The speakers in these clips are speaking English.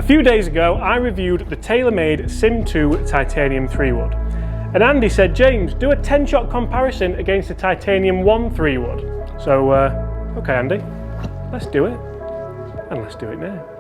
few days ago, I reviewed the Taylormade Sim2 Titanium 3-wood. And Andy said, James, do a 10-shot comparison against the Titanium 1 3-wood. So, okay Andy, let's do it. And let's do it now.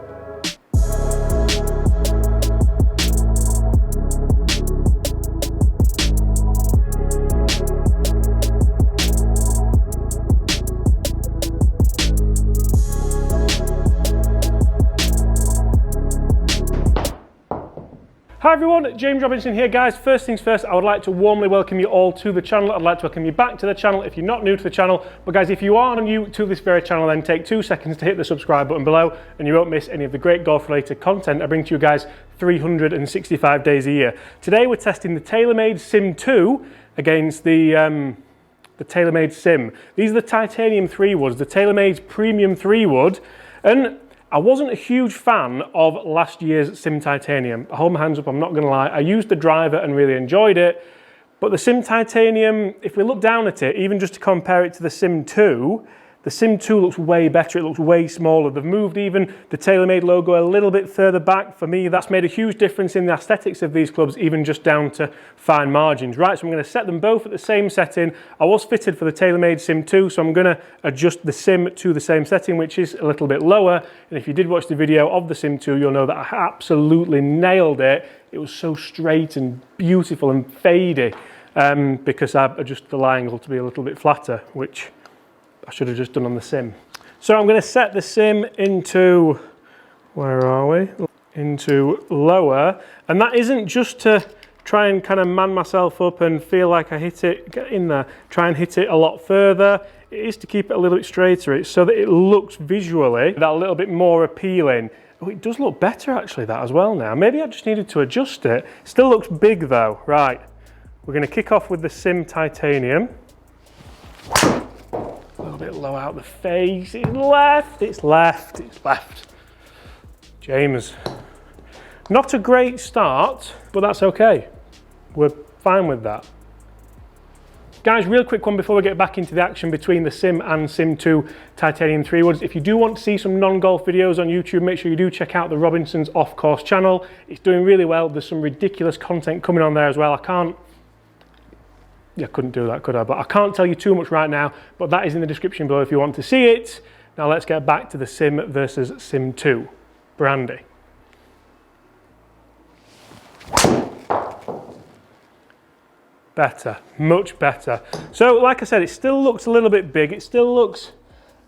Hi everyone, James Robinson here guys. First things first, I would like to warmly welcome you all to the channel. I'd like to welcome you back to the channel if you're not new to the channel. But guys, if you are new to this very channel, then take 2 seconds to hit the subscribe button below and you won't miss any of the great golf related content I bring to you guys 365 days a year. Today we're testing the Taylormade Sim2 against the Taylormade Sim. These are the Titanium 3-woods, the Taylormade's premium 3-wood. And I wasn't a huge fan of last year's Sim Titanium. I hold my hands up, I'm not going to lie. I used the driver and really enjoyed it. But the Sim Titanium, if we look down at it, even just to compare it to the Sim2, the Sim2 looks way better, it looks way smaller. They've moved even the Taylormade logo a little bit further back. For me, that's made a huge difference in the aesthetics of these clubs, even just down to fine margins. Right, so I'm going to set them both at the same setting. I was fitted for the Taylormade Sim2, so I'm going to adjust the Sim to the same setting, which is a little bit lower. And if you did watch the video of the Sim2, you'll know that I absolutely nailed it. It was so straight and beautiful and fadey because I adjusted the lie angle to be a little bit flatter, which I should have just done on the Sim. So I'm going to set the Sim into, where are we? Into lower. And that isn't just to try and kind of man myself up and feel like I hit it, get in there, try and hit it a lot further. It is to keep it a little bit straighter so that it looks visually that little bit more appealing. Oh, it does look better actually, that as well now. Maybe I just needed to adjust it. Still looks big though. Right, we're going to kick off with the Sim Titanium. A little bit low out the face. It's left, it's left, it's left. James, not a great start, but that's okay. We're fine with that. Guys, real quick one before we get back into the action between the Sim and Sim2 Titanium 3-woods. If you do want to see some non-golf videos on YouTube, make sure you do check out the Robinson's Off-Course channel. It's doing really well. There's some ridiculous content coming on there as well. I couldn't do that, could I? But I can't tell you too much right now, but that is in the description below if you want to see it. Now let's get back to the Sim versus Sim2. Brandy. Better, much better. So like I said, it still looks a little bit big. It still looks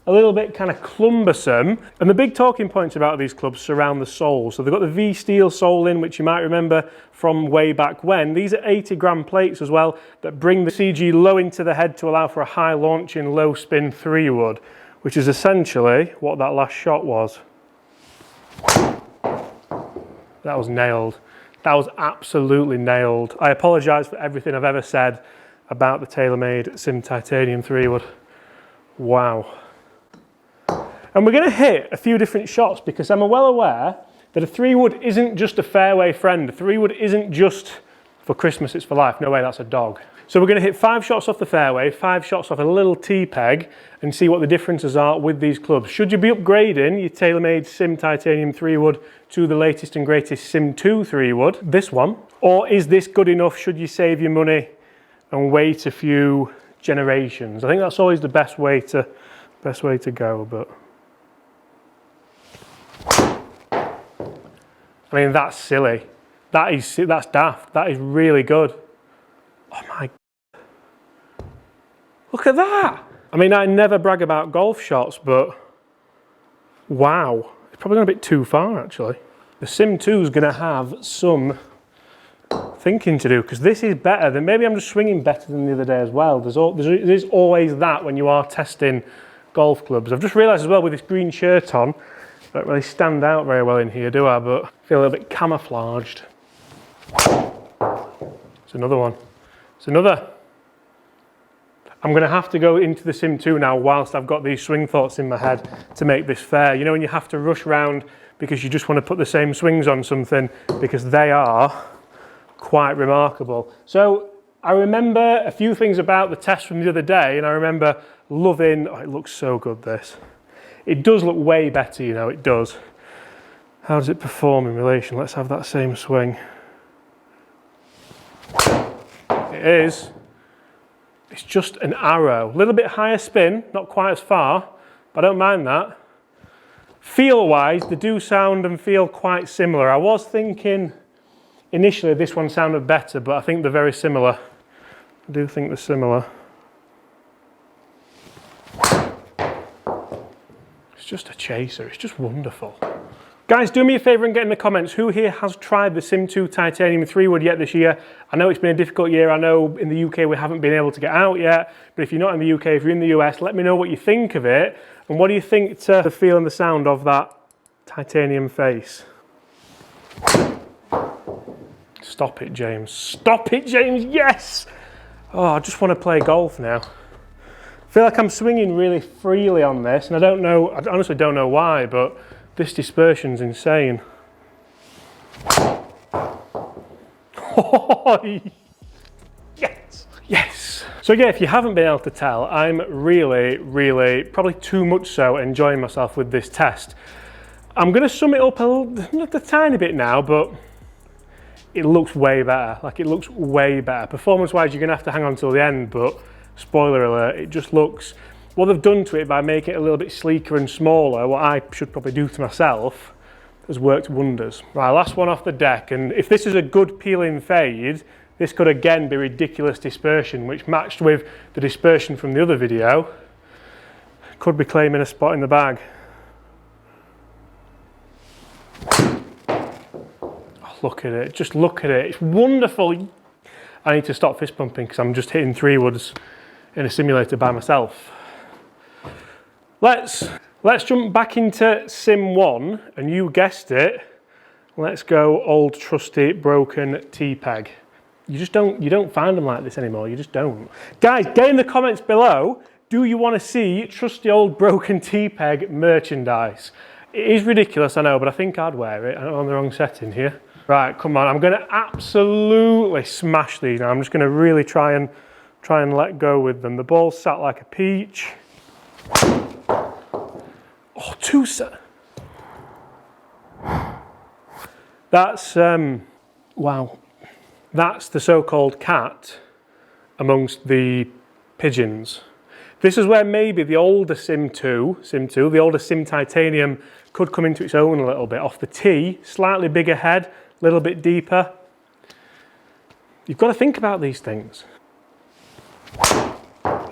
a little bit kind of cumbersome. And the big talking points about these clubs surround the sole. So they've got the V steel sole in, which you might remember from way back when. These are 80-gram plates as well that bring the CG low into the head to allow for a high launching, low spin 3-wood, which is essentially what that last shot was. That was nailed. That was absolutely nailed. I apologise for everything I've ever said about the Taylormade Sim Titanium 3-wood. Wow. And we're going to hit a few different shots because I'm well aware that a 3-wood isn't just a fairway friend. A 3-wood isn't just for Christmas, it's for life. No way, that's a dog. So we're going to hit 5 shots off the fairway, 5 shots off a little tee peg and see what the differences are with these clubs. Should you be upgrading your Taylormade Sim Titanium 3-wood to the latest and greatest Sim2 3-wood, this one, or is this good enough should you save your money and wait a few generations? I think that's always the best way to go, but I mean, that's silly. That's daft. That is really good. Oh my, look at that. I mean, I never brag about golf shots, but wow. It's probably gone a bit too far, actually. The Sim2 is going to have some thinking to do, because this is better than, maybe I'm just swinging better than the other day as well. There's always that when you are testing golf clubs. I've just realised as well with this green shirt on, I don't really stand out very well in here, do I? But I feel a little bit camouflaged. It's another one. It's another. I'm going to have to go into the Sim2 now whilst I've got these swing thoughts in my head to make this fair. You know when you have to rush round because you just want to put the same swings on something because they are quite remarkable. So I remember a few things about the test from the other day, and I remember loving, oh, it looks so good, this. It does look way better, you know, it does. How does it perform in relation? Let's have that same swing. It is. It's just an arrow. A little bit higher spin, not quite as far, but I don't mind that. Feel-wise, they do sound and feel quite similar. I was thinking initially this one sounded better, but I think they're very similar. I do think they're similar. It's just a chaser. It's just wonderful. Guys, do me a favour and get in the comments who here has tried the Sim2 Titanium 3-wood yet this year. I know it's been a difficult year. I know in the UK we haven't been able to get out yet. But if you're not in the UK, if you're in the US, let me know what you think of it. And what do you think to the feel and the sound of that titanium face? Stop it, James. Stop it, James. Yes! Oh, I just want to play golf now. I feel like I'm swinging really freely on this, and I honestly don't know why, but this dispersion's insane. Oh, yes, yes. So yeah, if you haven't been able to tell, I'm really, probably too much so, enjoying myself with this test. I'm going to sum it up not a tiny bit now, but it looks way better. Like, it looks way better. Performance-wise, you're going to have to hang on till the end, but spoiler alert, it just looks... What they've done to it by making it a little bit sleeker and smaller, what I should probably do to myself, has worked wonders. Right, last one off the deck, and if this is a good peeling fade, this could again be ridiculous dispersion, which matched with the dispersion from the other video, could be claiming a spot in the bag. Oh, look at it, just look at it, it's wonderful. I need to stop fist pumping because I'm just hitting 3-woods in a simulator by myself. Let's jump back into Sim 1, and you guessed it, let's go old trusty broken T-peg. You don't find them like this anymore, you just don't. Guys, get in the comments below, do you want to see trusty old broken T-peg merchandise? It is ridiculous, I know, but I think I'd wear it. I'm on the wrong setting here. Right, come on, I'm going to absolutely smash these now. I'm just going to really try and let go with them. The ball's sat like a peach. Oh, that's, wow. That's the so-called cat amongst the pigeons. This is where maybe the older Sim2, the older Sim Titanium could come into its own a little bit. Off the tee, slightly bigger head, a little bit deeper. You've got to think about these things.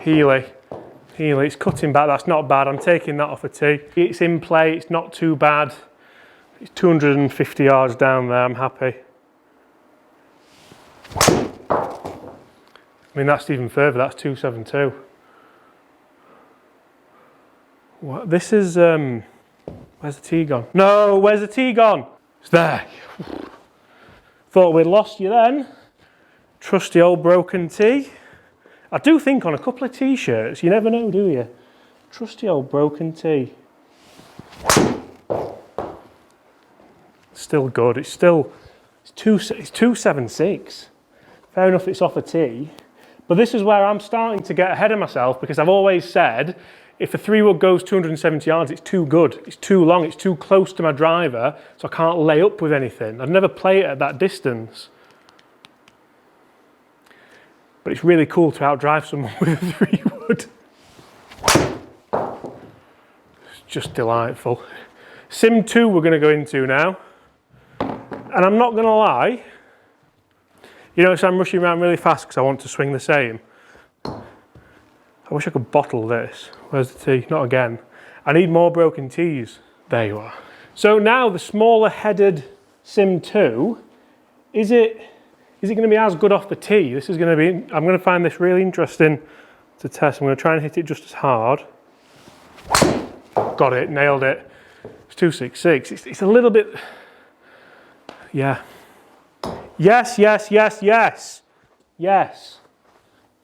Healy, it's cutting back, that's not bad. I'm taking that off a tee. It's in play, it's not too bad. It's 250 yards down there, I'm happy. I mean, that's even further, that's 272. What? This is, where's the tee gone? No, where's the tee gone? It's there. Thought we'd lost you then. Trusty old broken tee. I do think on a couple of t-shirts, you never know, do you? Trusty old broken tee. Still good, it's 276. Fair enough, it's off a tee. But this is where I'm starting to get ahead of myself, because I've always said, if the 3-wood goes 270 yards, it's too good. It's too long, it's too close to my driver, so I can't lay up with anything. I'd never play it at that distance. But it's really cool to outdrive someone with a 3-wood. It's just delightful. Sim 2 we're going to go into now. And I'm not going to lie, you notice I'm rushing around really fast because I want to swing the same. I wish I could bottle this. Where's the tee? Not again. I need more broken tees. There you are. So now the smaller headed Sim 2, is it going to be as good off the tee? This is going to be, I'm going to find this really interesting to test. I'm going to try and hit it just as hard. Got it, nailed it. It's 266. It's a little bit, yeah. Yes.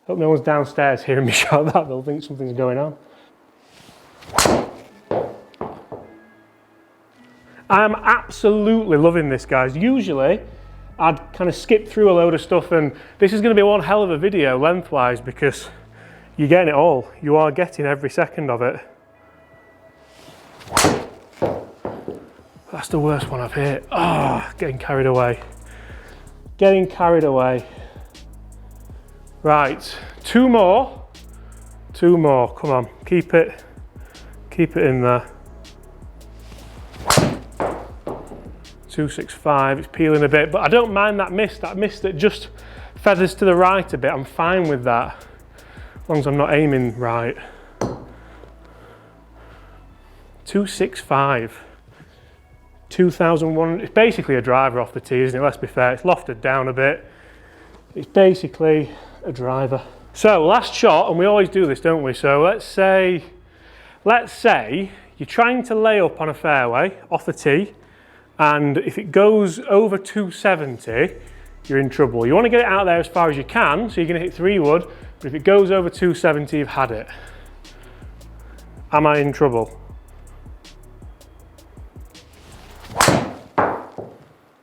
Hope no one's downstairs hearing me shout that. They'll think something's going on. I'm absolutely loving this, guys. Usually, I'd kind of skip through a load of stuff, and this is going to be one hell of a video lengthwise because you're getting it all. You are getting every second of it. That's the worst one I've hit. Oh, getting carried away. Getting carried away. Right, two more. Two more, come on, keep it in there. 265, it's peeling a bit, but I don't mind that miss that just feathers to the right a bit. I'm fine with that, as long as I'm not aiming right. 265, 2001, it's basically a driver off the tee, isn't it? Let's be fair, it's lofted down a bit. It's basically a driver. So last shot, and we always do this, don't we? So let's say you're trying to lay up on a fairway off the tee, and if it goes over 270, you're in trouble. You want to get it out there as far as you can, so you're going to hit 3-wood, but if it goes over 270, you've had it. Am I in trouble?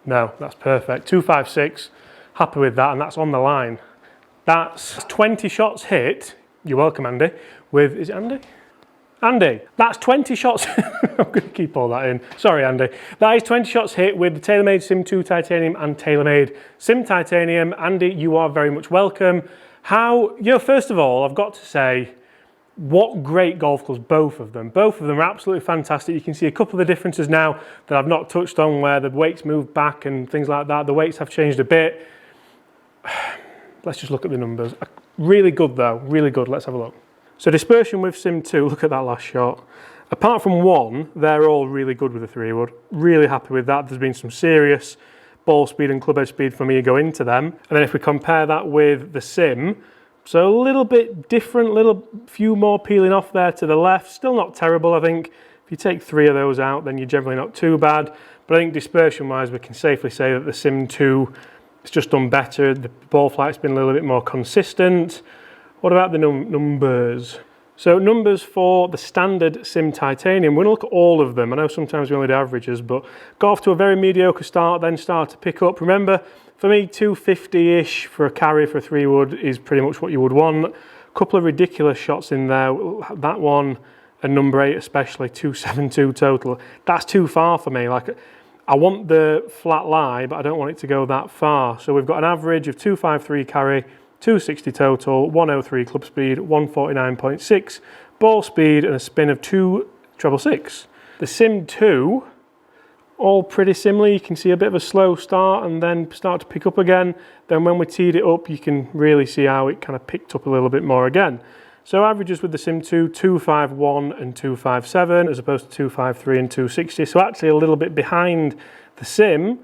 No, that's perfect. 256, happy with that, and that's on the line. That's 20 shots hit. You're welcome, Andy. With, is it Andy? Andy, that's 20 shots. I'm going to keep all that in. Sorry, Andy. That is 20 shots hit with the Taylormade Sim2 Titanium and Taylormade Sim Titanium. Andy, you are very much welcome. First of all, I've got to say, what great golf clubs, both of them. Both of them are absolutely fantastic. You can see a couple of the differences now that I've not touched on, where the weights moved back and things like that. The weights have changed a bit. Let's just look at the numbers. Really good though, really good. Let's have a look. So Dispersion with Sim2, look at that last shot. Apart from one, they're all really good with the 3-wood. Really happy with that. There's been some serious ball speed and club head speed for me to go into them. And then if we compare that with the Sim, so a little bit different, few more peeling off there to the left. Still not terrible, I think. If you take 3 of those out, then you're generally not too bad. But I think dispersion-wise, we can safely say that the Sim2, it's just done better. The ball flight's been a little bit more consistent. What about the numbers? So numbers for the standard Sim Titanium, we're going to look at all of them. I know sometimes we only do averages, but got off to a very mediocre start, then start to pick up. Remember, for me, 250-ish for a carry for a 3-wood is pretty much what you would want. A couple of ridiculous shots in there. That one, and number 8 especially, 272 total. That's too far for me. Like, I want the flat lie, but I don't want it to go that far. So we've got an average of 253 carry, 260 total, 103 club speed, 149.6 ball speed, and a spin of 266. The Sim2, all pretty similar. You can see a bit of a slow start and then start to pick up again. Then when we teed it up, you can really see how it kind of picked up a little bit more again. So averages with the Sim2, 251 and 257 as opposed to 253 and 260. So actually a little bit behind the Sim.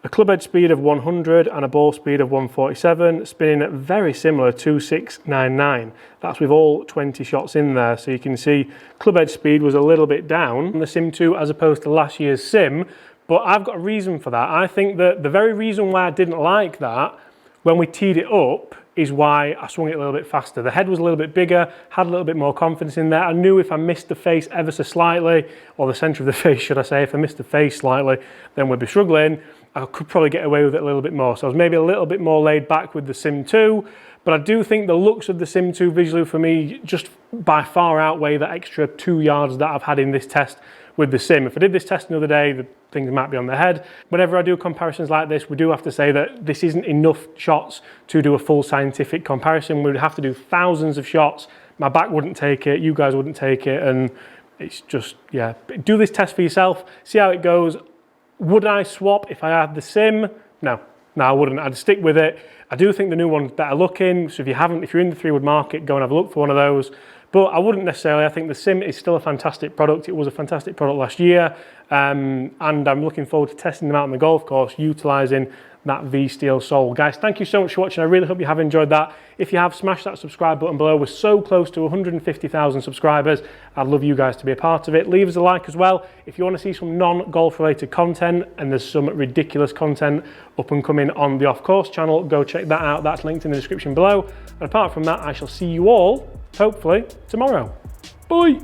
A club head speed of 100 and a ball speed of 147, spinning at very similar 2699. That's with all 20 shots in there. So you can see club head speed was a little bit down on the Sim2 as opposed to last year's Sim. But I've got a reason for that. I think that the very reason why I didn't like that when we teed it up is why I swung it a little bit faster. The head was a little bit bigger, had a little bit more confidence in there. I knew if I missed the face ever so slightly, or the centre of the face, should I say, if I missed the face slightly, then we'd be struggling. I could probably get away with it a little bit more. So I was maybe a little bit more laid back with the Sim2, but I do think the looks of the Sim2 visually for me just by far outweigh that extra 2 yards that I've had in this test with the Sim. If I did this test another day, the things might be on their head. Whenever I do comparisons like this, we do have to say that this isn't enough shots to do a full scientific comparison. We'd have to do thousands of shots. My back wouldn't take it, you guys wouldn't take it, and it's just, yeah. Do this test for yourself, see how it goes. Would I swap if I had the Sim? No, I wouldn't. I'd stick with it. I do think the new one's better looking, so if you're in the 3-wood market, go and have a look for one of those. But I wouldn't necessarily. I think the Sim is still a fantastic product. It was a fantastic product last year, and I'm looking forward to testing them out on the golf course, utilising that V-Steel sole. Guys, thank you so much for watching. I really hope you have enjoyed that. If you have, smash that subscribe button below. We're so close to 150,000 subscribers. I'd love you guys to be a part of it. Leave us a like as well. If you want to see some non-golf related content, and there's some ridiculous content up and coming on the Off Course channel, go check that out. That's linked in the description below. And apart from that, I shall see you all, hopefully, tomorrow. Bye.